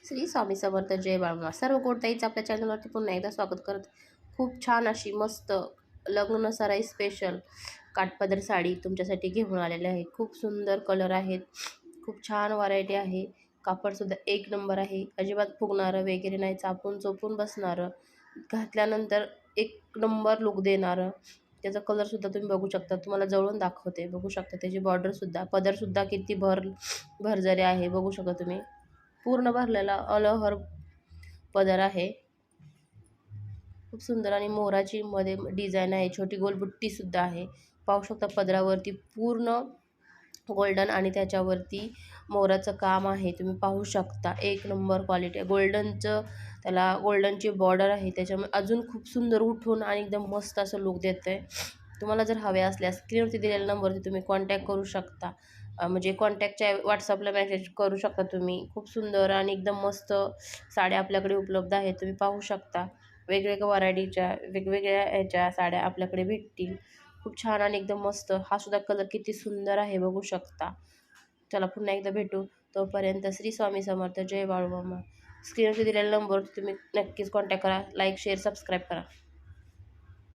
श्री स्वामी समर्थ. जय बाळमा. सर्व कोणताईच आपल्या चॅनलवरती पुन्हा एकदा स्वागत करत. खूप छान अशी मस्त लग्न सराई स्पेशल काठपदर साडी तुमच्यासाठी घेऊन आलेले आहे. खूप सुंदर कलर आहेत, खूप छान व्हरायटी आहे. कापडसुद्धा एक नंबर आहे, अजिबात फुगणारं वगैरे नाही, चापून चोपून बसणारं, घातल्यानंतर एक नंबर लुक देणारं. त्याचा कलरसुद्धा तुम्ही बघू शकता, तुम्हाला जवळून दाखवते. बघू शकता त्याची बॉर्डरसुद्धा, पदरसुद्धा किती भरजरी आहे बघू शकता तुम्ही. पूर्ण भरलेला ऑल ओव्हर पदर आहे. खूप सुंदर आणि मोराची मध्ये डिझाईन आहे, छोटी गोलबुट्टी सुद्धा आहे. पाहू शकता पदरावरती पूर्ण गोल्डन आणि त्याच्यावरती मोराचं काम आहे. तुम्ही पाहू शकता एक नंबर क्वालिटी आहे. गोल्डनचं त्याला गोल्डनची बॉर्डर आहे, त्याच्यामुळे अजून खूप सुंदर उठून आणि एकदम मस्त असं लुक देतं आहे. तुम्हाला जर हवे असल्यास स्क्रीनवरती दिलेल्या नंबरवरती तुम्ही कॉन्टॅक्ट करू शकता. म्हणजे कॉन्टॅक्टच्या व्हॉट्सअपला मेसेज करू शकता तुम्ही. खूप सुंदर आणि एकदम मस्त साड्या आपल्याकडे उपलब्ध आहेत, तुम्ही पाहू शकता. वेगवेगळ्या व्हरायटीच्या वेगवेगळ्या ह्याच्या साड्या आपल्याकडे भेटतील. खूप छान आणि एकदम मस्त. हा सुद्धा कलर किती सुंदर आहे बघू शकता. चला पुन्हा एकदा भेटू. तोपर्यंत श्री स्वामी समर्थ. जय बाळूमामा. स्क्रीनवरती दिलेल्या नंबरवरती तुम्ही नक्कीच कॉन्टॅक्ट करा. लाईक शेअर सबस्क्राईब करा.